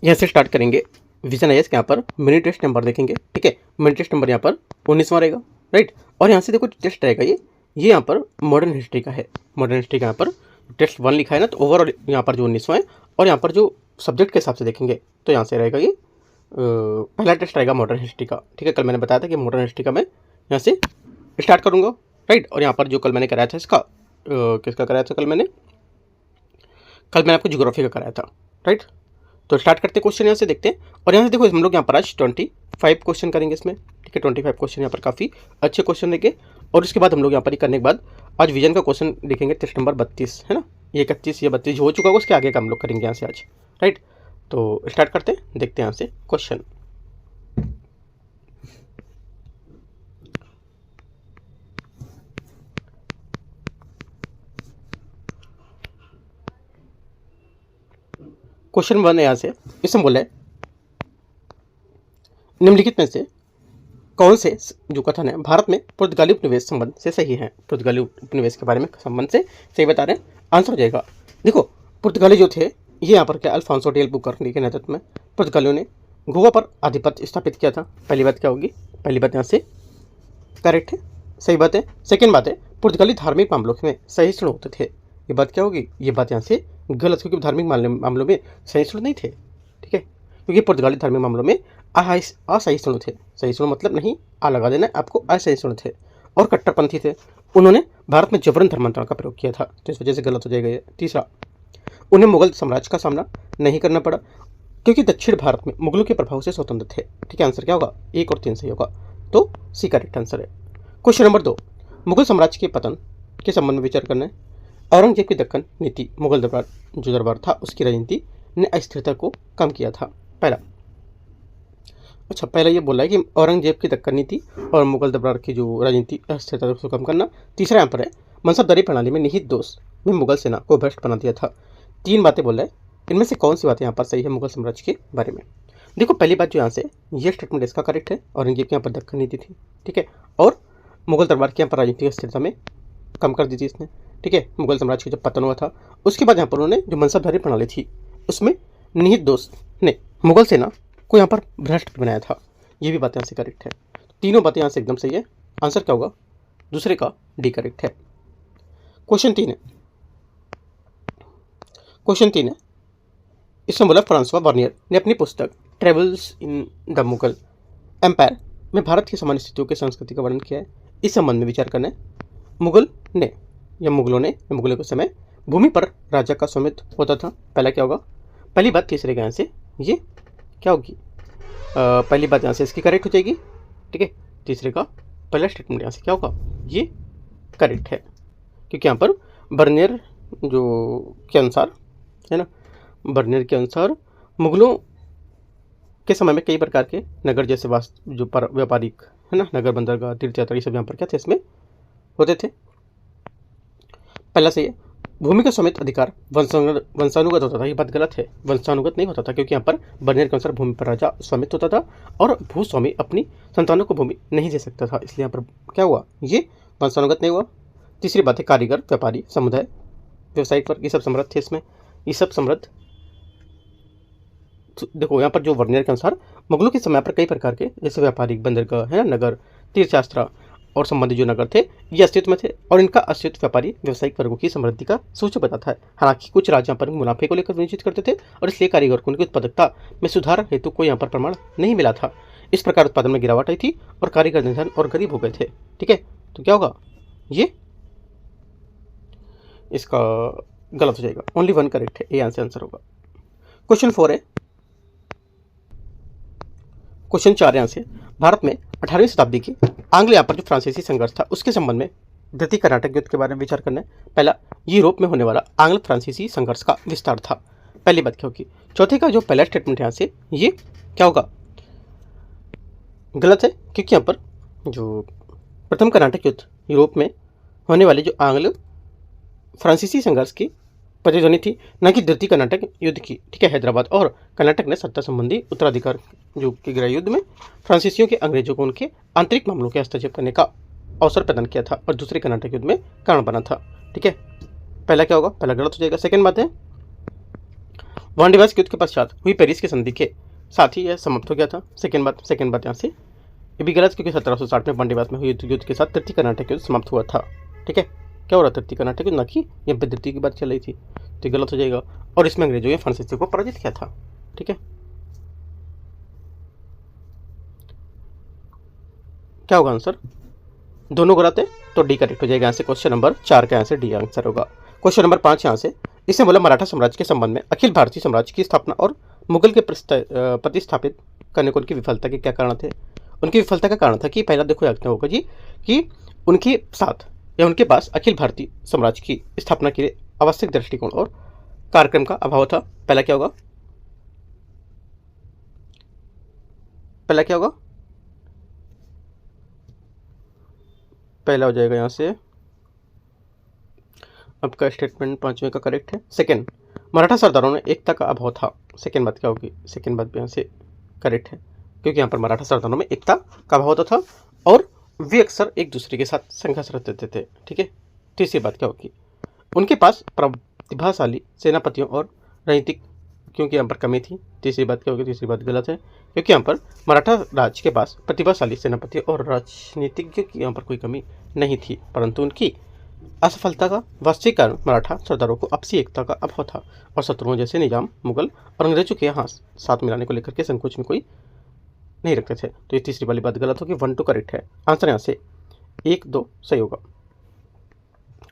यहाँ से स्टार्ट करेंगे विजन आईएएस के यहाँ पर मिनी टेस्ट नंबर देखेंगे। ठीक है, मिनी टेस्ट नंबर यहाँ पर 19वां रहेगा, राइट। और यहाँ से देखो टेस्ट रहेगा ये यहाँ पर मॉडर्न हिस्ट्री का है। मॉडर्न हिस्ट्री का यहाँ पर टेस्ट 1 लिखा है ना, तो ओवरऑल यहाँ पर जो 19वां है। और यहाँ पर जो सब्जेक्ट के हिसाब से देखेंगे तो यहाँ से रहेगा ये पहला टेस्ट रहेगा मॉडर्न हिस्ट्री का। ठीक है, कल मैंने बताया था कि मॉडर्न हिस्ट्री का मैं यहाँ से स्टार्ट करूँगा, राइट। और यहाँ पर जो कल मैंने कराया था इसका किसका कराया था, कल मैंने आपको ज्योग्राफी का कराया था, राइट। तो स्टार्ट करते क्वेश्चन यहाँ से देखते हैं। और यहाँ से देखो हम लोग यहाँ पर आज 25 क्वेश्चन करेंगे इसमें। ठीक है, 25 क्वेश्चन यहाँ पर काफ़ी अच्छे क्वेश्चन देंगे। और उसके बाद हम लोग यहाँ पर करने के बाद आज विजन का क्वेश्चन देखेंगे, टेस्ट नंबर 32 है ना। ये 31 या 32 हो चुका होगा, उसके आगे का हम लोग करेंगे यहाँ से आज, राइट। तो स्टार्ट करते हैं, देखते हैं यहाँ से क्वेश्चन। क्वेश्चन 1 है यहाँ से, इसमें बोला है निम्नलिखित में से कौन से जो कथन है भारत में पुर्तगाली उपनिवेश संबंध से सही है। पुर्तगाली उपनिवेश के बारे में संबंध से सही बता रहे हैं, आंसर हो जाएगा। देखो पुर्तगाली जो थे ये यहाँ पर क्या अल्फांसो डी अल्बुकर्क के नेतृत्व में पुर्तगालियों ने गोवा पर आधिपत्य स्थापित किया था। पहली बात क्या होगी, पहली बात यहाँ से करेक्ट है, सही बात है। सेकेंड बात है पुर्तगाली धार्मिक मामलों में सहिष्णु होते थे। ये बात क्या होगी, ये बात यहाँ से गलत, क्योंकि धार्मिक मामलों में सहिष्णु नहीं थे। ठीक है, क्योंकि पुर्तगाली धार्मिक मामलों में असहिष्णु थे। सहिष्णु मतलब नहीं आ लगा देना, आपको असहिष्णु थे और कट्टरपंथी थे। उन्होंने भारत में जबरन धर्मांतरण का प्रयोग किया था, तो इस वजह से गलत हो जाएगा ये। तीसरा, उन्हें मुगल साम्राज्य का सामना नहीं करना पड़ा क्योंकि दक्षिण भारत में मुगलों के प्रभाव से स्वतंत्र थे। ठीक है, आंसर क्या होगा, 1 और 3 सही होगा, तो सी करेक्ट आंसर है। क्वेश्चन नंबर 2, मुगल साम्राज्य के पतन के संबंध में विचार करना है। औरंगजेब की दक्कन नीति, मुगल दरबार जो दरबार था उसकी राजनीति ने अस्थिरता को कम किया था। पहला ये बोला है कि औरंगजेब की दक्कन नीति और मुगल दरबार की जो राजनीति अस्थिरता को कम करना। तीसरा यहाँ पर है मनसबदारी प्रणाली में निहित दोष में मुगल सेना को भ्रष्ट बना दिया था। 3 बातें बोला है, इनमें से कौन सी बातें यहाँ पर सही है मुगल साम्राज्य के बारे में। देखो पहली बात जो यहाँ से ये स्टेटमेंट इसका करेक्ट है, औरंगजेब की यहाँ पर दक्कन नीति थी। ठीक है, और मुगल दरबार की यहाँ पर राजनीतिक अस्थिरता में कम कर दी थी इसने। ठीक है, मुगल साम्राज्य का जब पतन हुआ था उसके बाद यहाँ पर उन्होंने जो मनसबदारी प्रणाली थी उसमें निहित दोष ने मुगल सेना को यहाँ पर भ्रष्ट बनाया था। ये भी बातें यहाँ से करेक्ट है, तीनों बातें यहाँ से एकदम सही है। आंसर क्या होगा, दूसरे का डी करेक्ट है। क्वेश्चन 3 है, इसमें बोला फ्रांसवा वर्नियर ने अपनी पुस्तक Travels in the Mughal Empire में भारत की सामान्य स्थितियों की संस्कृति का वर्णन किया है। इस संबंध में विचार करना है। मुगलों के समय भूमि पर राजा का स्वामित्व होता था। पहला क्या होगा, पहली बात तीसरे का यहाँ से ये क्या होगी, पहली बात यहाँ से इसकी करेक्ट हो जाएगी। ठीक है, तीसरे का पहला स्टेटमेंट यहाँ से क्या होगा, ये करेक्ट है, क्योंकि यहाँ पर बर्नियर जो के अनुसार है ना, बर्नियर के अनुसार मुगलों के समय में कई प्रकार के नगर जैसे जो व्यापारिक है ना, नगर बंदरगाह तीर्थयात्रा ये सब यहाँ पर क्या थे इसमें होते थे। पहला से भूमि का स्वामित्व अधिकार वंशानुगत होता था। ये बात गलत है, वंशानुगत नहीं होता था, क्योंकि यहाँ पर बर्नियर के अनुसार भूमि पर राजा स्वामित्व होता था और भूस्वामी अपनी संतानों को भूमि नहीं दे सकता था, इसलिए यहाँ पर क्या हुआ, ये वंशानुगत नहीं हुआ। तीसरी बात है कारीगर, व्यापारी, समुदाय, व्यवसायिक वर्ग, ये सब समृद्ध थे इसमें, ये सब समृद्ध। देखो यहाँ पर जो वर्नियर के अनुसार मुगलों के समय पर कई प्रकार के जैसे व्यापारिक, बंदरगाह है ना, नगर, तीर्थयात्रा और संबंधित जो नगर थे ये अस्तित्व में थे और इनका अस्तित्व व्यापारी व्यवसायिक वर्गों की समृद्धि का सूचक बताता है। हालांकि कुछ राज्यों पर मुनाफे को लेकर विनियोजित करते थे और इसलिए कारीगर को उनकी उत्पादकता में सुधार हेतु कोई यहाँ पर प्रमाण नहीं मिला था। इस प्रकार उत्पादन में गिरावट आई थी और कारीगर निर्धन और गरीब हो गए थे। ठीक है, तो क्या होगा, ये इसका गलत हो जाएगा, ओनली 1 करेक्ट है, ये आंसर होगा। क्वेश्चन 4 है, क्वेश्चन 4 यहाँ से भारत में 18वीं शताब्दी के आंग्ल यहाँ पर जो फ्रांसीसी संघर्ष था उसके संबंध में द्वितीय कर्नाटक युद्ध के बारे में विचार करना है। पहला, यूरोप में होने वाला आंग्ल फ्रांसीसी संघर्ष का विस्तार था। पहली बात क्या होगी, चौथे का जो पहला स्टेटमेंट यहाँ से ये क्या होगा, गलत है, क्योंकि यहाँ पर जो प्रथम कर्नाटक युद्ध यूरोप में होने वाले जो आंग्ल फ्रांसीसी संघर्ष की प्रतिध्वनि थी, न कि द्वितीय कर्नाटक युद्ध की। ठीक है, हैदराबाद और कर्नाटक ने सत्ता संबंधी उत्तराधिकार जो कि गृह युद्ध में फ्रांसीसियों के अंग्रेजों को उनके आंतरिक मामलों के हस्तक्षेप करने का अवसर प्रदान किया था और दूसरे कर्नाटक युद्ध में कारण बना था। ठीक है, पहला क्या होगा, पहला गलत हो जाएगा। सेकेंड बात है वांडीवास युद्ध के पश्चात हुई पेरिस की संधि के साथ ही यह समाप्त हो गया था। सेकेंड बात यहाँ से ये भी गलत, क्योंकि 1760 में वांडीवास में हुई युद्ध के साथ तृतीय कर्नाटक युद्ध समाप्त हुआ था। ठीक है, क्या हो रहा था तृतीय कर्नाटक युद्ध, ना कि यहाँ पे द्वितीय की बात चल रही थी, तो गलत हो जाएगा। और इसमें अंग्रेजों ने फ्रांसीसियों को पराजित किया था। ठीक है, क्या होगा आंसर, दोनों गलत है तो डी करेक्ट हो जाएगा। यहाँ से क्वेश्चन नंबर 4 का यहाँ से डी आंसर होगा। क्वेश्चन नंबर 5 यहाँ से इसने बोला मराठा साम्राज्य के संबंध में अखिल भारतीय साम्राज्य की स्थापना और मुगल के प्रतिस्थापित करने को उनकी विफलता के क्या कारण थे। उनकी विफलता का कारण था कि पहला देखो याद होगा जी कि उनके साथ या उनके पास अखिल भारतीय साम्राज्य की स्थापना के लिए आवश्यक दृष्टिकोण और कार्यक्रम का अभाव था। पहला क्या होगा, पहला हो जाएगा यहाँ से आपका स्टेटमेंट 5वें का करेक्ट है। सेकंड, मराठा सरदारों ने एकता का अभाव था। सेकंड बात क्या होगी, सेकंड बात भी यहाँ से करेक्ट है, क्योंकि यहाँ पर मराठा सरदारों में एकता का अभाव होता था और वे अक्सर एक दूसरे के साथ संघर्ष रहते थे। ठीक है, तीसरी बात क्या होगी, उनके पास प्रतिभाशाली सेनापतियों और राजनीतिक क्योंकि यहाँ पर कमी थी। तीसरी बात क्या होगी, तीसरी बात गलत है, क्योंकि यहाँ पर मराठा राज्य के पास प्रतिभाशाली सेनापति और राजनीतिज्ञों की यहाँ पर कोई कमी नहीं थी, परंतु उनकी असफलता का वास्तविक कारण मराठा सरदारों को आपसी एकता का अभाव था और शत्रुओं जैसे निजाम, मुगल और अंग्रेजों के यहाँ साथ मिलाने को लेकर के संकोच में कोई नहीं रखते थे। तो ये तीसरी वाली बात गलत होगी, 1 2 करेक्ट है। आंसर यहाँ से 1 2 सही होगा।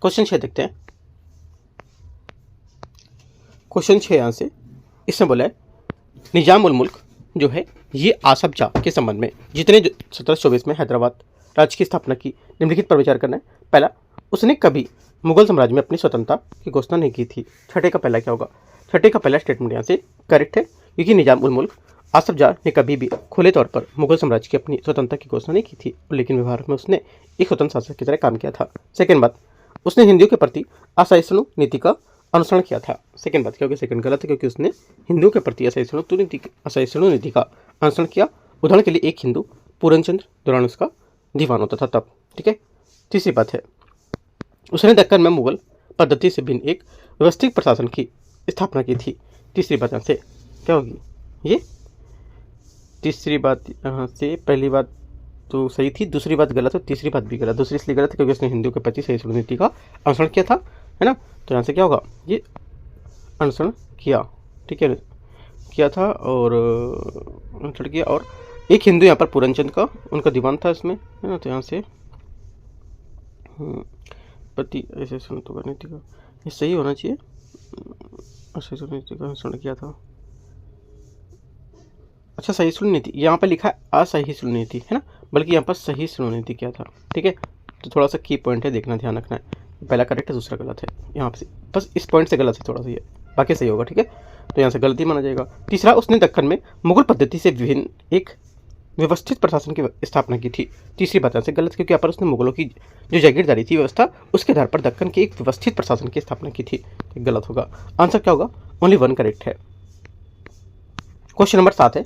क्वेश्चन 6 देखते हैं। क्वेश्चन 6 यहाँ से इसमें बोला है निजाम उल मुल्क जो है ये आसफ जाह के संबंध में जितने 1724 में हैदराबाद राज्य की स्थापना की निम्नलिखित पर विचार करना है। पहला, उसने कभी मुगल साम्राज्य में अपनी स्वतंत्रता की घोषणा नहीं की थी। छठे का पहला क्या होगा, छठे का पहला स्टेटमेंट यहाँ से करेक्ट है, क्योंकि निजाम उल मुल्क आसफ जाह ने कभी भी खुले तौर पर मुगल साम्राज्य की अपनी स्वतंत्रता की घोषणा नहीं की थी, लेकिन व्यवहार में उसने एक स्वतंत्र शासक की तरह काम किया था। सेकेंड बात, उसने हिंदुओं के प्रति असहिष्णु नीति का अनुसरण किया था। सेकेंड बात क्या होगी, सेकेंड गलत है, क्योंकि उसने हिंदुओं के प्रति असहिष्णु नीति का अनुसरण किया। उदाहरण के लिए एक हिंदू पूरनचंद्र दौरान उसका दीवान होता था तब। ठीक है, तीसरी बात है उसने दक्कन में मुगल पद्धति से भिन्न एक व्यवस्थित प्रशासन की स्थापना की थी। तीसरी बात यहाँ से क्या होगी, ये तीसरी बात यहाँ से पहली बात तो सही थी, दूसरी बात गलत है, तीसरी बात भी गलत। दूसरी इसलिए गलत है क्योंकि उसने हिंदू के प्रति सहिष्णु नीति का अनुसरण किया था, है ना। तो यहाँ से क्या होगा, ये अनुसरण किया, ठीक है, किया था और अनुसरण किया। और एक हिंदू यहाँ पर पूरनचंद का उनका दीवान था इसमें, है ना। तो यहाँ से पति ऐसे तो नीति का ये सही होना चाहिए, असहिष्णु नीति का अनुसरण किया था। अच्छा, सहिष्णु नीति यहाँ पर लिखा है असहिष्णु नीति, है ना, बल्कि यहाँ पर सहिष्णु नीति क्या था। ठीक है, तो थोड़ा सा की पॉइंट है, देखना, ध्यान रखना है। पहला करेक्ट है, दूसरा गलत है, यहाँ से बस इस पॉइंट से गलत है, थोड़ा सा ये, बाकी सही होगा। ठीक है, तो यहाँ से गलती माना जाएगा। तीसरा, उसने दक्कन में मुगल पद्धति से विभिन्न एक व्यवस्थित प्रशासन की स्थापना की थी। तीसरी बात यहाँ से गलत, क्योंकि यहाँ पर उसने मुगलों की जो जागीरदारी थी व्यवस्था, उसके आधार पर दक्कन की एक व्यवस्थित प्रशासन की स्थापना की थी। गलत होगा। आंसर क्या होगा, ओनली 1 करेक्ट है। क्वेश्चन नंबर 7 है।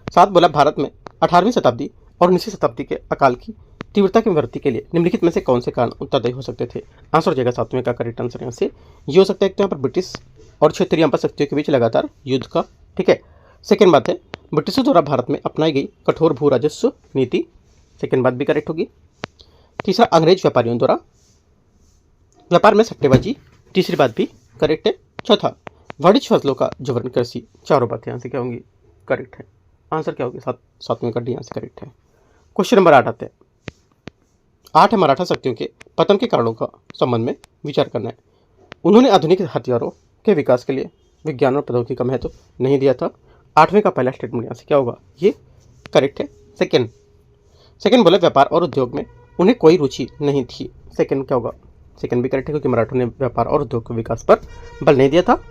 7 बोला भारत में 18वीं शताब्दी और 19वीं शताब्दी के अकाल की तीव्रता की वृद्धि के लिए निम्नलिखित में से कौन से कारण उत्तरदायी हो सकते थे। आंसर हो जाएगा 7वें का करेक्ट आंसर यहाँ से ये हो सकता है। तो यहाँ पर ब्रिटिश और क्षेत्रीय यहाँ पर शक्तियों के बीच लगातार युद्ध का। ठीक है, सेकेंड बात है ब्रिटिशों द्वारा भारत में अपनाई गई कठोर भू राजस्व नीति। सेकेंड बात भी करेक्ट होगी। तीसरा, अंग्रेज व्यापारियों द्वारा व्यापार में सट्टेबाजी। तीसरी बात भी करेक्ट है। चौथा, वाणिज्य फसलों का जबरन कृषि। चारों बातें यहाँ से क्या होंगी, करेक्ट है। आंसर क्या होगी, 7वें का डी यहाँ से करेक्ट है। क्वेश्चन नंबर 8 आते हैं। 8 है मराठा शक्तियों के पतन के कारणों का संबंध में विचार करना है। उन्होंने आधुनिक हथियारों के विकास के लिए विज्ञान और प्रौद्योगिकी का महत्व नहीं दिया था। 8वें का पहला स्टेटमेंट यहाँ से क्या होगा, ये करेक्ट है। सेकेंड बोले व्यापार और उद्योग में उन्हें कोई रुचि नहीं थी। सेकेंड क्या होगा, सेकेंड भी करेक्ट है, क्योंकि मराठों ने व्यापार और उद्योग के विकास पर बल नहीं दिया था।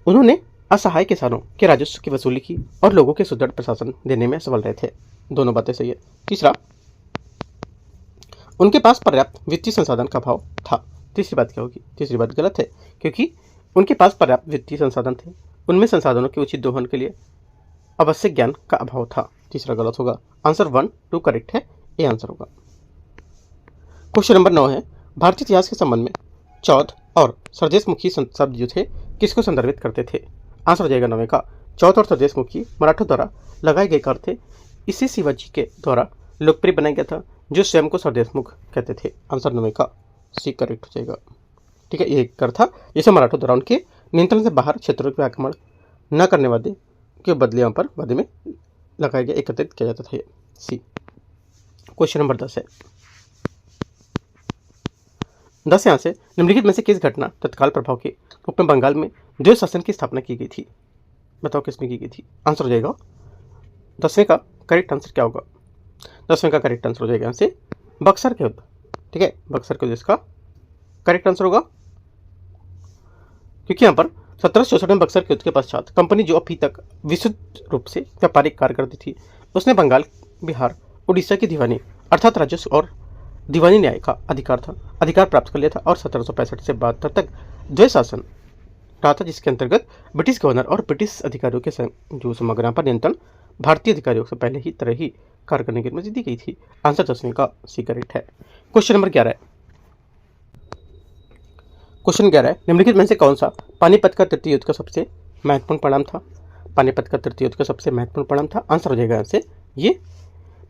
उन्होंने असहाय किसानों के राजस्व की वसूली की और लोगों के सुदृढ़ प्रशासन देने में सफल रहे थे। दोनों बातें सही है। तीसरा, उनके पास पर्याप्त वित्तीय संसाधन का अभाव था। तीसरी बात क्या होगी, तीसरी बात गलत है, क्योंकि उनके पास पर्याप्त वित्तीय संसाधन थे, उनमें संसाधनों के उचित दोहन के लिए आवश्यक ज्ञान का अभाव था। तीसरा गलत होगा। आंसर 1 2 करेक्ट है, ये आंसर होगा। क्वेश्चन नंबर 9 है। भारतीय इतिहास के संबंध में चौथ और स्वदेशमुखी शब्द जो थे किसको संदर्भित करते थे? आंसर हो जाएगा 9 का चौथ और स्वदेशमुखी मराठों द्वारा लगाए गए कर थे। इसे शिवाजी के द्वारा लोकप्रिय बनाया गया था, जो स्वयं को स्वदेशमुख कहते थे। आंसर 9 का सी करेक्ट हो जाएगा। ठीक है, ये एक कर था जिसे मराठों द्वारा उनके नियंत्रण से बाहर क्षेत्रों पर आक्रमण न करने वादे के बदले यहाँ पर वादे में लगाया गया, एकत्रित किया जाता था। सी। क्वेश्चन नंबर 10 है। 10 यहाँ से निम्नलिखित में से किस घटना तत्काल प्रभाव के रूप में बंगाल में द्वैध शासन की स्थापना की गई थी? बताओ किसमें की गई थी? आंसर हो जाएगा 10वें का करेक्ट आंसर क्या होगा? 10वें का करेक्ट आंसर हो जाएगा यहाँ से बक्सर के युद्ध। ठीक है, बक्सर के युद्ध इसका करेक्ट आंसर होगा, क्योंकि यहाँ पर 1764 में बक्सर के युद्ध के पश्चात कंपनी जो अभी तक विशुद्ध रूप से व्यापारिक कार्य करती थी, उसने बंगाल, बिहार, उड़ीसा की दीवानी अर्थात राजस्व और दीवानी न्याय का अधिकार प्राप्त कर लिया था और 1765 से 72 तक द्वैध शासन रहा था, जिसके अंतर्गत ब्रिटिश गवर्नर और ब्रिटिश अधिकारियों के जो समग्र पर नियंत्रण भारतीय अधिकारियों से पहले ही तरह ही कार्य करने की अनुमति दी गई थी। आंसर 10वें का सी करेक्ट है। क्वेश्चन नंबर 11 है। क्वेश्चन 11 है, निम्नलिखित में से कौन सा पानीपत का तृतीय युद्ध का सबसे महत्वपूर्ण परिणाम था? पानीपत का तृतीय युद्ध का सबसे महत्वपूर्ण परिणाम था। आंसर हो जाएगा यहाँ से ये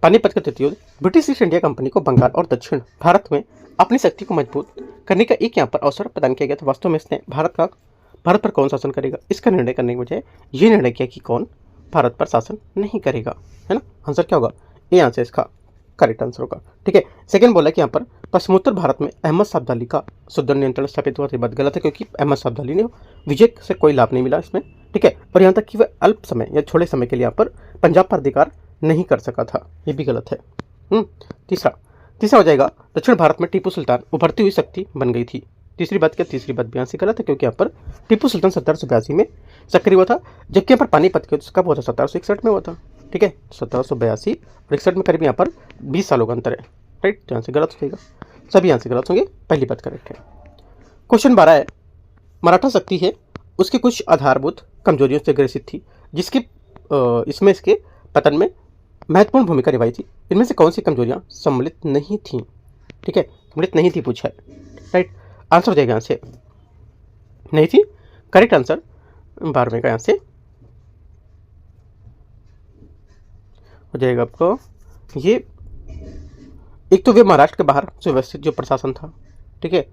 पानीपत का तृतीय युद्ध ब्रिटिश ईस्ट इंडिया कंपनी को बंगाल और दक्षिण भारत में अपनी शक्ति को मजबूत करने का एक यहाँ पर अवसर प्रदान किया गया था। वास्तव में इसने भारत पर कौन शासन करेगा इसका निर्णय करने के बजाय ये निर्णय किया कि कौन भारत पर शासन नहीं करेगा, है ना। आंसर क्या होगा? ये आंसर इसका करेक्ट आंसर होगा। ठीक है, सेकंड बोला कि यहाँ पर पश्चिमोत्तर भारत में अहमद शाह अब्दाली का सुदृढ़ नियंत्रण स्थापित हुआ था। बात गलत है, क्योंकि अहमद शाह अब्दाली ने विजय से कोई लाभ नहीं मिला इसमें। ठीक है, और यहाँ तक कि वह अल्प समय या छोटे समय के लिए यहाँ पर पंजाब पर अधिकार नहीं कर सका था, ये भी गलत है। तीसरा हो जाएगा दक्षिण भारत में टीपू सुल्तान उभरती हुई शक्ति बन गई थी। तीसरी बात भी यहाँ से गलत है, क्योंकि यहाँ पर टीपू सुल्तान 1782 में सक्रिय हुआ था, जबकि यहाँ पर पानीपत के युद्ध कब हुआ था? 1761 में हुआ था। ठीक है, 1782 और 61 में करीब यहाँ पर 20 सालों का अंतर है। राइट, तो यहाँ से गलत हो जाएगा, सभी यहाँ से गलत होंगे, पहली बात करेक्ट है। क्वेश्चन 12 है, मराठा शक्ति है उसकी कुछ आधारभूत कमजोरियों से ग्रसित थी, जिसकी इसमें इसके पतन में महत्वपूर्ण भूमिका निभाई थी। इनमें से कौन सी कमजोरियां सम्मिलित नहीं थी? ठीक है, सम्मिलित नहीं थी पूछा है। राइट, आंसर हो जाएगा यहाँ से नहीं थी, करेक्ट आंसर 12वें का यहाँ से हो जाएगा आपको। ये एक तो वे महाराष्ट्र के बाहर सुव्यवस्थित जो प्रशासन था, ठीक है,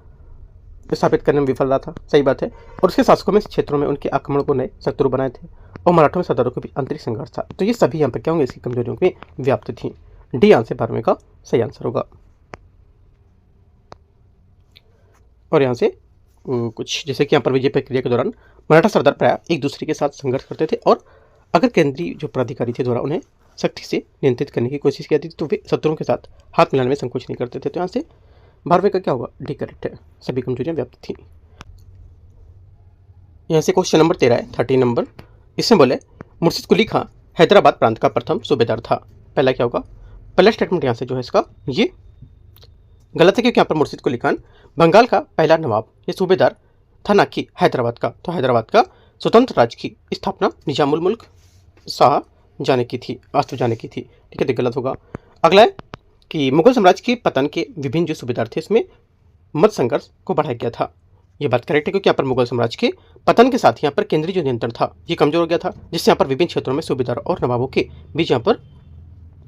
स्थापित करने में विफल रहा था, सही बात है, और उसके शासकों में इस क्षेत्रों में उनके आक्रमण को नए शत्रु बनाए थे और मराठों में सरदारों के बीच आंतरिक संघर्ष था। तो ये सभी यहाँ पर क्या होंगे? इसकी कमजोरियों में व्याप्त थी। डी आंसर 12वें का सही आंसर होगा। और यहाँ से कुछ जैसे कि यहाँ पर विजय प्रक्रिया के दौरान मराठा सरदार प्राय एक दूसरे के साथ संघर्ष करते थे, और अगर केंद्रीय जो प्राधिकारी थे द्वारा उन्हें सख्ती से नियंत्रित करने की कोशिश की जाती थी तो वे शत्रुओं के साथ हाथ मिलाने में संकोच नहीं करते थे। तो यहाँ से 12वें का क्या होगा? डी करेक्ट है, सभी कमजोरियां व्याप्त थी। यहाँ से क्वेश्चन नंबर 13 है, 13 नंबर। इसमें बोले मुर्शिद कुली खां हैदराबाद प्रांत का प्रथम सूबेदार था। पहला क्या होगा? पहला स्टेटमेंट यहाँ से जो है इसका ये गलत है, क्योंकि यहाँ पर मुर्शिद कुली खान बंगाल का पहला नवाब या सूबेदार था, ना कि हैदराबाद का। तो हैदराबाद का स्वतंत्र राज्य की स्थापना निजामुल मुल्क शाह जाने की थी, वास्तु जाने की थी। ठीक है, तो गलत होगा। अगला है कि मुगल साम्राज्य के पतन के विभिन्न जो सूबेदार थे इसमें मत संघर्ष को बढ़ाया गया था। ये बात करेक्ट है, क्योंकि यहाँ पर मुगल साम्राज्य के पतन के साथ यहाँ पर केंद्रीय जो नियंत्रण था ये कमजोर हो गया था, जिससे यहाँ पर विभिन्न क्षेत्रों में सूबेदार और नवाबों के बीच यहाँ पर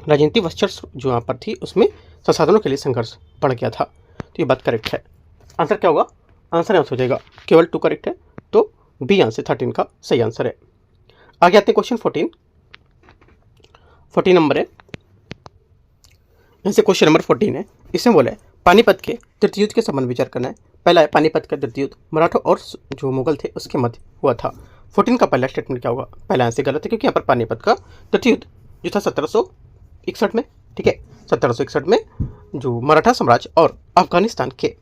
राजनीतिक वर्चस्व जो यहाँ पर थी उसमें संसाधनों के लिए संघर्ष बढ़ गया था। तो ये बात करेक्ट है। आंसर क्या होगा? आंसर यहाँ हो जाएगा केवल 2 करेक्ट है, तो बी आंसर 13 का सही आंसर है। आगे आते हैं क्वेश्चन 14 नंबर है। यहाँ से क्वेश्चन नंबर 14 है, इसमें बोला है पानीपत के तृतीय युद्ध के संबंध विचार करना है। पहला है पानीपत का तृतीय युद्ध मराठा और जो मुगल थे उसके मध्य हुआ था। 14 का पहला स्टेटमेंट क्या होगा? पहला आंसर गलत है, क्योंकि यहाँ पर पानीपत का तृतीय युद्ध जो था 1761 में, ठीक है, 1761 में जो मराठा साम्राज्य और अफगानिस्तान के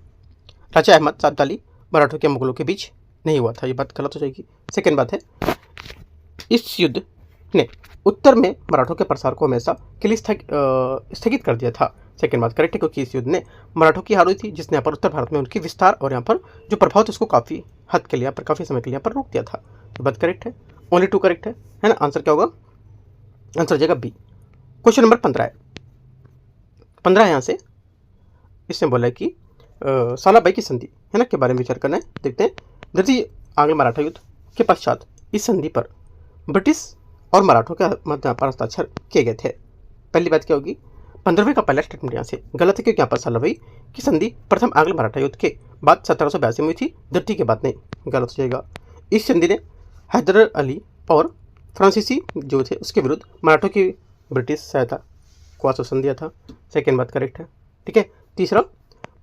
राजा अहमद शाह अब्दाली मराठों के मुगलों के बीच नहीं हुआ था। ये बात गलत हो जाएगी। सेकेंड बात है इस युद्ध ने उत्तर में मराठों के प्रसार को हमेशा के लिए स्थगित कर दिया था। सेकेंड बात करेक्ट है, क्योंकि इस युद्ध ने मराठों की हार हुई थी, जिसने यहाँ पर उत्तर भारत में उनकी विस्तार और यहाँ पर जो प्रभाव था उसको काफ़ी हद के लिए, यहाँ पर काफ़ी समय के लिए यहाँ पर रोक दिया था। तो बात करेक्ट है, ओनली 2 करेक्ट है ना। आंसर क्या होगा? आंसर हो जाएगा बी। क्वेश्चन नंबर 15 है। 15 यहाँ से इसने बोला है कि सालाबाई की संधि है ना, के बारे में विचार करना है। देखते हैं। द्वितीय आंग्ल मराठा युद्ध के पश्चात इस संधि पर ब्रिटिश और मराठों के मध्य पर हस्ताक्षर किए गए थे। पहली बात क्या होगी, 15वें का पहला स्टेटमेंट यहाँ से गलत है, क्योंकि यहाँ पर सलाह हुई कि संधि प्रथम आंग्ल मराठा युद्ध के बाद 1782 में हुई थी, द्वितीय के बाद नहीं, गलत हो जाएगा। इस संधि ने हैदर अली और फ्रांसीसी जो थे उसके विरुद्ध मराठों की ब्रिटिश सहायता को आश्वासन दिया था। सेकेंड बात करेक्ट है। ठीक है। तीसरा,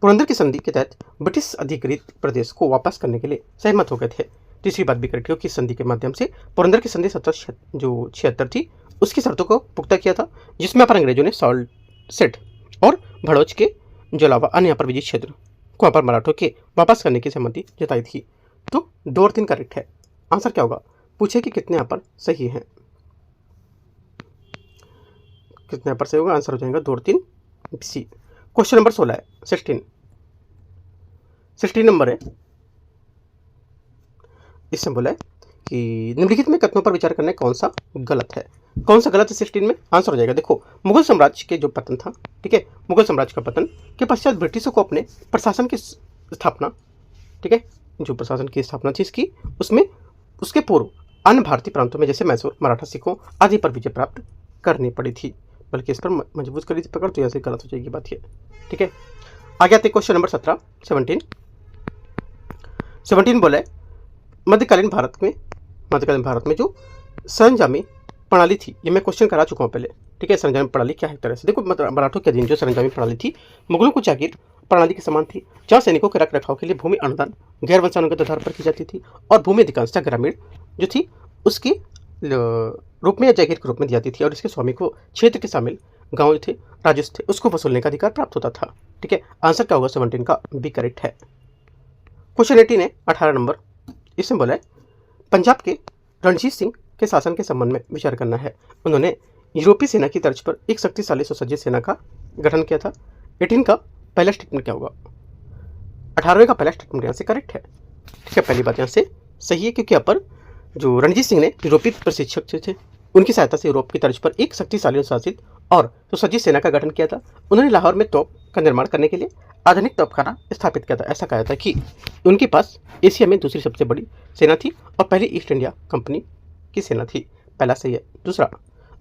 पुरंदर की संधि के तहत ब्रिटिश अधिकृत प्रदेश को वापस करने के लिए सहमत हो गए थे। तीसरी बात भी करेक्ट है कि संधि के माध्यम से पुरंदर की संधि 1776 थी, उसकी शर्तों को पुख्ता किया था, जिसमें पर अंग्रेजों ने सॉल्ट सेट और भड़ोच के जो अलावा अन्य यहाँ पर विजित क्षेत्र को यहाँ पर मराठों के वापस करने की सहमति जताई थी। तो 2 और 3 करेक्ट है। आंसर क्या होगा, पूछे कि कितने यहाँ पर सही हैं, कितने यहाँ पर सही होगा। आंसर हो जाएगा 2 और 3 सी। क्वेश्चन नंबर 16 है 16 नंबर है। इसमें बोला है कि निम्नलिखित में कथनों पर विचार करना है, कौन सा गलत है। कौन सा गलत है 16 में, आंसर हो जाएगा। देखो, मुगल साम्राज्य के जो पतन था, ठीक है, मुगल साम्राज्य का पतन के पश्चात ब्रिटिशों को अपने प्रशासन की स्थापना, ठीक है, जो प्रशासन की स्थापना थी इसकी, उसमें उसके पूर्व अन्य भारतीय प्रांतों में जैसे मैसूर, मराठा, सिखों आदि पर विजय प्राप्त करनी पड़ी थी, बल्कि इस पर मजबूत करी थी पकड़, तो यहाँ से गलत हो जाएगी बात ये। ठीक है। आगे आते क्वेश्चन नंबर 17 बोला है मध्यकालीन भारत में जो सरंजामी प्रणाली थी, ये मैं क्वेश्चन करा चुका हूँ पहले। ठीक है। सरंजामी प्रणाली क्या है एक तरह से, देखो मराठों के अधीन जो सरंजामी प्रणाली थी मुगलों को जागीर प्रणाली के समान थी, जहाँ सैनिकों के रख रखाव के लिए भूमि अनुदान गैर वंशानुगत आधार पर की जाती थी और भूमि अधिकांशतः ग्रामीण जो थी उसकी रूप में या जागीर के रूप में दी जाती थी, और इसके स्वामी को क्षेत्र के शामिल गाँव थे, राजस्व थे, उसको वसूलने का अधिकार प्राप्त होता था। ठीक है। आंसर क्या होगा, 17 का बी करेक्ट है। क्वेश्चन 18 है 18 नंबर। इसमें बोला है पंजाब के रणजीत सिंह के शासन के संबंध में विचार करना है। उन्होंने यूरोपीय सेना की तर्ज पर एक शक्तिशाली सुसज्जित सेना का गठन किया था। 18 का पहला स्टेटमेंट क्या होगा, 18वें का पहला स्टेटमेंट यहाँ से करेक्ट है। ठीक है। पहली बात यहाँ से सही है, क्योंकि यहाँ पर जो रणजीत सिंह ने यूरोपीय प्रशिक्षक थे उनकी सहायता से यूरोप की तर्ज पर एक शक्तिशाली अनुशासित और सुसज्जित सेना का गठन किया था। उन्होंने लाहौर में तोप का निर्माण करने के लिए आधुनिक तोपखाना स्थापित किया था। ऐसा कहा था कि उनके पास एशिया में दूसरी सबसे बड़ी सेना थी और पहली ईस्ट इंडिया कंपनी की सेना थी। पहला सही है। दूसरा,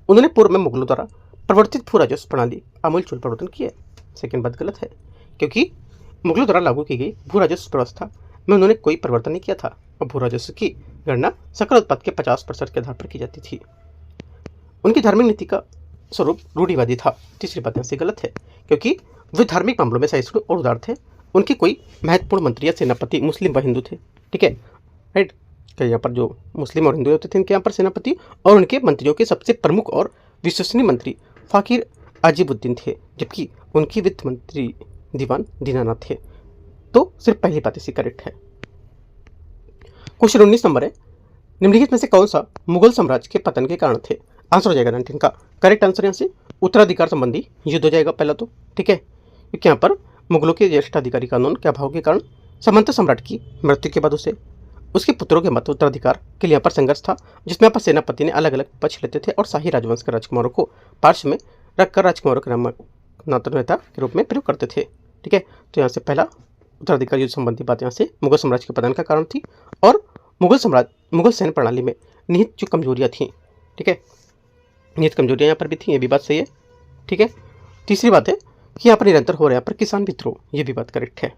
उन्होंने पूर्व में मुगलों द्वारा प्रवर्तित भू राजस्व प्रणाली आमूलचूल परिवर्तन किए। सेकेंड बात गलत है, क्योंकि मुगलों द्वारा लागू की गई भू राजस्व व्यवस्था में उन्होंने कोई परिवर्तन नहीं किया था और भू राजस्व की गणना सकल उत्पाद के 50% के आधार पर की जाती थी। उनकी धार्मिक नीति का स्वरूप रूढ़िवादी था। तीसरी बात यहाँ से गलत है, क्योंकि वे धार्मिक मामलों में सहिष्णु और उदार थे। उनके कोई महत्वपूर्ण मंत्री या सेनापति मुस्लिम व हिंदू थे। ठीक है। राइट। तो यहाँ पर जो मुस्लिम और हिंदू होते थे इनके यहाँ पर सेनापति और उनके मंत्रियों के सबसे प्रमुख और विश्वसनीय मंत्री फ़कीर अजीबुद्दीन थे, जबकि उनकी वित्त मंत्री दीवान दीनानाथ थे। तो सिर्फ पहली बात इसी करेक्ट है। क्वेश्चन 19 नंबर है निम्नलिखित में से कौन सा मुगल साम्राज्य के पतन के कारण थे। आंसर हो जाएगा 19 का करेक्ट आंसर यहाँ से उत्तराधिकार संबंधी युद्ध हो जाएगा पहला तो। ठीक है। क्योंकि यहाँ पर मुगलों के ज्येष्ठ अधिकारी कानून के अभाव के कारण सामंत सम्राट की मृत्यु के बाद उसके पुत्रों के मत उत्तराधिकार के लिए यहाँ पर संघर्ष था, जिसमें यहाँ पर सेनापति ने अलग अलग पक्ष लेते थे और शाही राजवंश के राजकुमारों को पार्श्व में रखकर राजकुमारों के नामांकन नेता के रूप में प्रयोग करते थे। ठीक है। तो यहाँ से पहला उत्तराधिकार युद्ध संबंधी बात यहाँ से मुगल साम्राज्य के पतन का कारण थी और मुगल सैन्य प्रणाली में निहित जो कमजोरियाँ थीं, ठीक है, निहित कमजोरियाँ यहाँ पर भी थी, ये भी बात सही है। ठीक है। तीसरी बात है कि यहाँ पर निरंतर हो रहा है यहाँ पर किसान विद्रोह, ये भी बात करेक्ट है,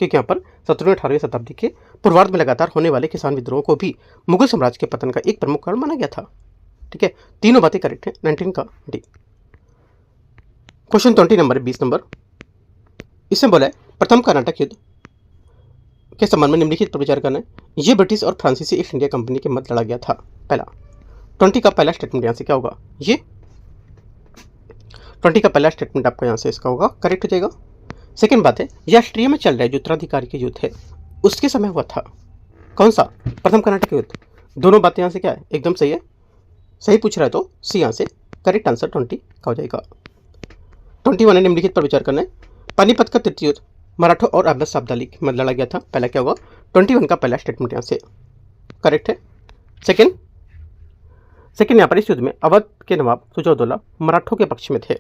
क्योंकि यहाँ पर 17वीं-18वीं शताब्दी के पूर्वार्ध में लगातार होने वाले किसान विद्रोह को भी मुगल साम्राज्य के पतन का एक प्रमुख कारण माना गया था। ठीक है। तीनों बातें करेक्ट है। 19 का डी। Question 20 number 20 number. इसमें बोला है प्रथम कर्नाटक युद्ध के संबंध में निम्नलिखित पर विचार करना है। ये ब्रिटिश और फ्रांसीसी ईस्ट इंडिया कंपनी के मध्य लड़ा गया था। पहला 20 का पहला स्टेटमेंट यहाँ से क्या होगा, ये 20 का पहला स्टेटमेंट आपका यहाँ से इसका होगा करेक्ट हो जाएगा। सेकेंड बात है ये ऑस्ट्रिया में चल रहा है जो उत्तराधिकारी के युद्ध है उसके समय हुआ था। कौन सा, प्रथम कर्नाटक युद्ध। दोनों बातें यहाँ से क्या है एकदम सही है, सही पूछ रहा है तो सी यहाँ से करेक्ट आंसर 20 का हो जाएगा। 21 है निम्नलिखित पर विचार करना है। पानीपत का तृतीय युद्ध मराठों और अवध शाब्दाली के मध्य लड़ा गया था। पहला क्या होगा, 21 का पहला स्टेटमेंट यहाँ से करेक्ट है। सेकेंड यहाँ पर इस युद्ध में अवध के नवाब सुजाउद्दौला मराठों के पक्ष में थे।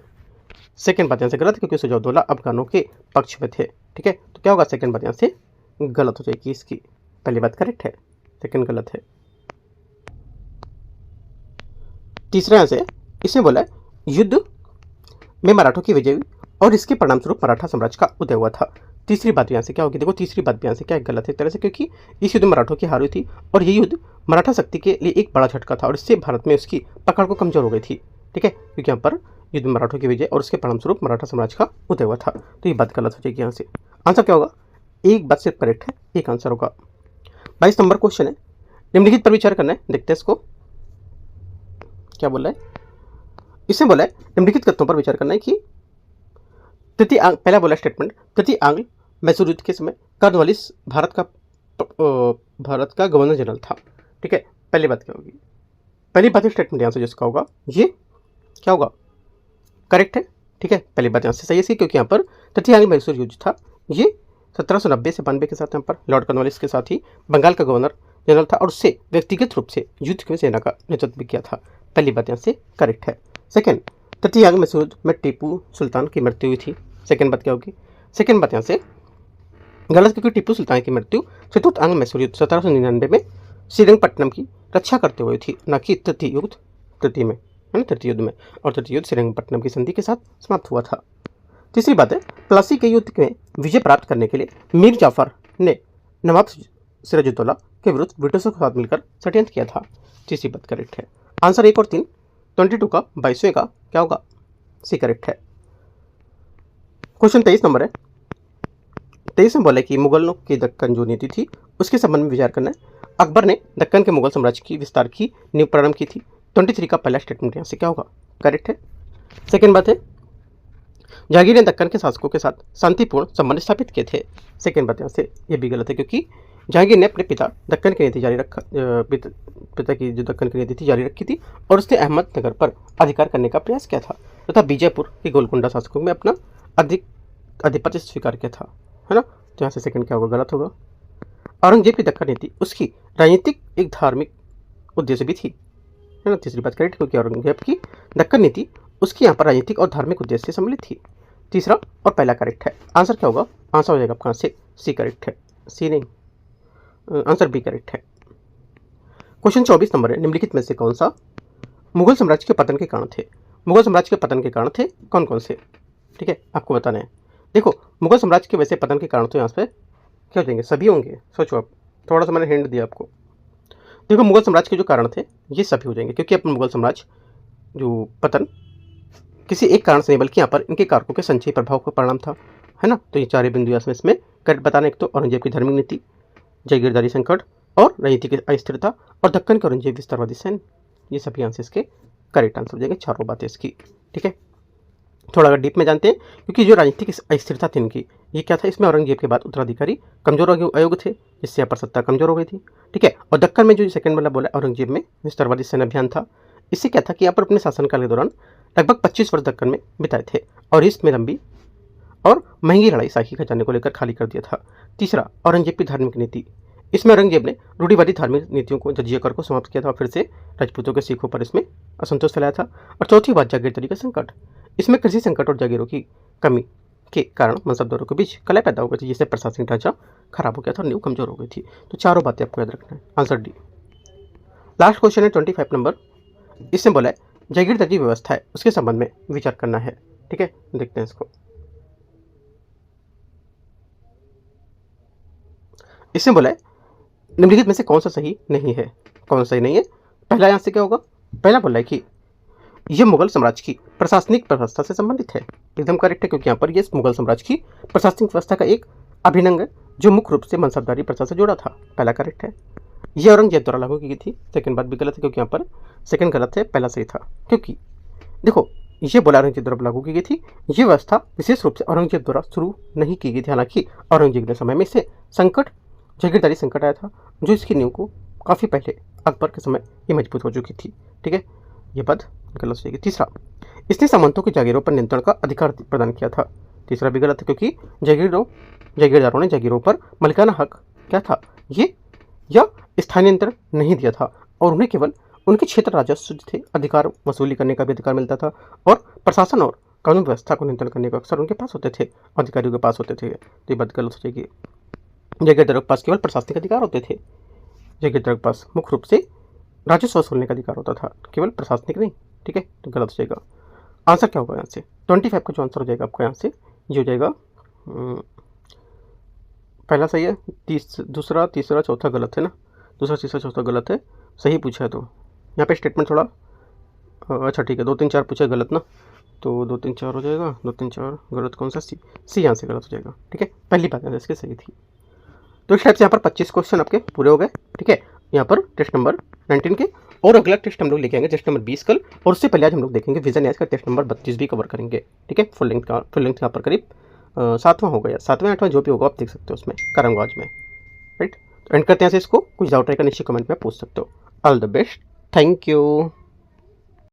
सेकेंड बात यहाँ से गलत है, क्योंकि सुजाउद्दौला अफगानों के पक्ष में थे। ठीक है। तो क्या होगा सेकेंड बात यहाँ से गलत हो जाएगी इसकी। पहली बात करेक्ट है, सेकंड गलत है। तीसरा यहाँ से इसने बोला युद्ध में मराठों की विजय हुई और इसके परिणाम स्वरूप मराठा साम्राज्य का उदय हुआ था। तीसरी बात यहाँ से क्या होगी, देखो तीसरी बात भी यहाँ से क्या गलत है एक तरह से, क्योंकि इस युद्ध में मराठों की हार हुई थी और ये युद्ध मराठा शक्ति के लिए एक बड़ा झटका था और इससे भारत में उसकी पकड़ को कमजोर हो गई थी। ठीक है, क्योंकि यहाँ पर युद्ध में मराठों की विजय और उसके परिणाम स्वरूप मराठा साम्राज्य का उदय हुआ था। तो ये बात गलत हो जाएगी यहाँ से। आंसर क्या होगा, एक बात सिर्फ करेक्ट है, एक आंसर होगा। 22 नंबर क्वेश्चन है, निम्नलिखित पर विचार करना है। देखते हैं इसको क्या बोल रहा है। इसने बोला है निम्नलिखित तथ्यों पर विचार करना है कि तृतीय आंग्ल, पहला बोला स्टेटमेंट, तृतीय आंग्ल मैसूर युद्ध के समय कॉर्नवालिस भारत का गवर्नर जनरल था। ठीक है, पहली बात क्या होगी, पहली बात स्टेटमेंट यहाँ से जिसका होगा ये क्या होगा, करेक्ट है। ठीक है, पहली बात यहाँ से सही है इसकी, क्योंकि यहाँ पर तृतीय आंग्ल मैसूर युद्ध था, ये 1790 से 92 के साथ यहाँ पर लॉर्ड कॉर्नवालिस के साथ ही बंगाल का गवर्नर जनरल था और उससे व्यक्तिगत रूप से युद्ध में सेना का नेतृत्व भी किया था। पहली बात यहाँ से करेक्ट है। सेकंड, तृतीय आंग्ल मैसूर युद्ध में टीपू सुल्तान की मृत्यु हुई थी। सेकंड बात क्या होगी, सेकंड बात यहाँ से गलत, क्योंकि टीपू सुल्तान की मृत्यु चतुर्थ आंग्ल मैसूर युद्ध 1799 में श्रीरंगपट्टनम की रक्षा करते हुए थी, न कि तृतीय युद्ध में, है ना, तृतीय युद्ध में, और तृतीय युद्ध श्रीरंगपट्टनम की संधि के साथ समाप्त हुआ था। तीसरी बात है, प्लासी के युद्ध में विजय प्राप्त करने के लिए मीर जाफर ने नवाब सिराजुद्दौला के विरुद्ध ब्रिटिशों के साथ मिलकर षड्यंत्र किया था। तीसरी बात करेक्ट है। आंसर 1 और 3, 22 का 22वें का क्या होगा, सी करेक्ट है। क्वेश्चन 23 नंबर है, 23 में बोला कि मुगलों की दक्कन जो नीति थी उसके संबंध में विचार करना है। अकबर ने दक्कन के मुगल साम्राज्य की विस्तार की नींव प्रारंभ की थी। 23 का पहला स्टेटमेंट यहाँ से क्या होगा, करेक्ट है। सेकेंड बात है, जहांगीर ने दक्कन के शासकों के साथ शांतिपूर्ण संबंध स्थापित किए थे। सेकेंड बात यहाँ से ये भी गलत है, क्योंकि जहांगीर ने अपने पिता दक्कन की नीति जारी रखा, पिता की जो दक्कन की नीति थी जारी रखी थी और उसने अहमदनगर पर अधिकार करने का प्रयास किया था तथा बीजापुर के गोलकुंडा शासकों में अपना आधिपत्य स्वीकार किया था, है ना। तो यहाँ से सेकंड क्या होगा, गलत होगा। औरंगजेब की दक्कन नीति उसकी राजनीतिक एक धार्मिक उद्देश्य भी थी, है ना। तीसरी बात करेक्ट, क्योंकि औरंगजेब की दक्कन नीति उसकी यहाँ पर राजनीतिक और धार्मिक उद्देश्य से सम्मिलित थी। तीसरा और पहला करेक्ट है। आंसर क्या होगा, आंसर हो जाएगा आपका से सी करेक्ट है, सी नहीं, आंसर बी करेक्ट है। क्वेश्चन 24 नंबर है, निम्नलिखित में से कौन सा मुगल साम्राज्य के पतन के कारण थे। मुगल साम्राज्य के पतन के कारण थे कौन कौन से, ठीक है, आपको बताना है। देखो मुगल साम्राज्य के वैसे पतन के कारण तो यहाँ पे क्या हो जाएंगे, सभी होंगे। सोचो आप, थोड़ा सा मैंने हिंट दिया आपको। देखो मुगल साम्राज्य के जो कारण थे ये सभी हो जाएंगे, क्योंकि अपन मुगल साम्राज्य जो पतन किसी एक कारण से नहीं बल्कि यहाँ पर इनके कारकों के संचयी प्रभाव का परिणाम था, है ना। तो ये चार बिंदु इसमें करेक्ट बताना। एक तो औरंगजेब की धार्मिक नीति, जागीरदारी संकट और राजनीतिक अस्थिरता और दक्कन के औरंगजेब विस्तारवादी सैन्य, ये सभी आंसर इसके करेक्ट आंसर हो जाएंगे, चारों बातें इसकी, ठीक है। थोड़ा अगर डीप में जानते हैं, क्योंकि जो राजनीतिक अस्थिरता थी इनकी, ये क्या था, इसमें औरंगजेब के बाद उत्तराधिकारी कमजोर अयोग्य थे, जिससे यहाँ पर सत्ता कमजोर हो गई थी, ठीक है। और दक्कन में जो सेकंड वाला बोला औरंगजेब में विस्तारवादी सैन्य अभियान था, इससे क्या था कि यहाँ पर अपने शासनकाल के दौरान लगभग 25 वर्ष दक्कन में बिताए थे और इसमें लंबी और महंगी लड़ाई शाही खजाने को लेकर खाली कर दिया था। तीसरा औरंगजेब की धार्मिक नीति, इसमें औरंगजेब ने रूढ़िवादी धार्मिक नीतियों को जजिया कर को समाप्त किया था और फिर से राजपूतों के सिखों पर इसमें असंतोष फैलाया था। और चौथी बात जागीरदारी का संकट, इसमें कृषि संकट और जागीरों की कमी के कारण मनसबदारों के बीच कलह पैदा हो गई थी, जिससे प्रशासनिक ढांचा खराब हो गया था और नींव कमजोर हो गई थी। तो चारों बातें आपको याद रखना है, आंसर डी। लास्ट क्वेश्चन है 25 नंबर, इसमें बोला है जागीरदारी व्यवस्था है उसके संबंध में विचार करना है, ठीक है। देखते हैं इसको। इसमें बोला है निम्नलिखित में से कौन सा सही नहीं है, कौन सा सही नहीं है। पहला यहाँ से क्या होगा, पहला बोला है कि यह मुगल साम्राज्य की प्रशासनिक व्यवस्था से संबंधित है, एकदम करेक्ट है, क्योंकि यहाँ पर यह मुगल साम्राज्य की प्रशासनिक व्यवस्था का एक अभिन्न है जो मुख्य रूप से मनसबदारी प्रथा से जुड़ा था, पहला करेक्ट है। यह औरंगजेब द्वारा लागू की गई थी, सेकंड बात भी गलत है, क्योंकि यहाँ पर सेकंड गलत है, पहला सही था। क्योंकि देखो ये बोला औरंगजेब द्वारा लागू की गई थी, ये व्यवस्था विशेष रूप से औरंगजेब द्वारा शुरू नहीं की गई थी, हालांकि औरंगजेब के समय में इसे संकट जागीरदारी संकट आया था, जो इसकी नींव को काफ़ी पहले अकबर के समय ये मजबूत हो चुकी थी, ठीक है। ये बात गलत हो जाएगी। तीसरा, इसने सामंतों की जागीरों पर नियंत्रण का अधिकार प्रदान किया था, तीसरा भी गलत है, क्योंकि जागीरदारों ने जागीरों पर मलिकाना हक क्या था ये या स्थानीय नियंत्रण नहीं दिया था और उन्हें केवल उनके क्षेत्र राजस्व थे अधिकार वसूली करने का भी अधिकार मिलता था और प्रशासन और कानून व्यवस्था को नियंत्रण करने का अक्सर उनके पास होते थे, अधिकारियों के पास होते थे। तो ये बात गलत हो जाएगी। जगीरदारों के पास केवल प्रशासनिक अधिकार होते थे। जगीरदारों के पास मुख्य रूप से राजस्व वसूलने का अधिकार होता था, केवल प्रशासनिक नहीं। ठीक है, तो गलत हो जाएगा। आंसर क्या होगा यहाँ से? 25 का जो आंसर हो जाएगा आपका यहाँ से ये हो जाएगा, पहला सही है, दूसरा तीसरा चौथा गलत है ना, दूसरा तीसरा चौथा गलत है, सही पूछा है तो यहाँ पे स्टेटमेंट थोड़ा अच्छा ठीक है, 2 3 4 पूछा गलत ना, तो 2 3 4 हो जाएगा, 2 3 4 गलत कौन सा? सी यहाँ से गलत हो जाएगा। ठीक है, पहली बात इसकी सही थी। तो इस टाइप से यहाँ पर 25 क्वेश्चन आपके पूरे हो गए। ठीक है, यहाँ पर टेस्ट नंबर 19 के, और अगला टेस्ट हम लोग लेके आएंगे टेस्ट नंबर 20 कल, और उससे पहले आज हम लोग देखेंगे विजन एज का टेस्ट नंबर 32 भी कवर करेंगे। ठीक है, फुल लेंथ यहाँ पर करीब 7वां हो गया, 7वां 8वां जो भी होगा आप देख सकते हो उसमें करूँगा आज में। राइट, तो एंड करते हैं से इसको, कुछ डाउट रहेगा नीचे कमेंट में पूछ सकते हो। All the best, thank you.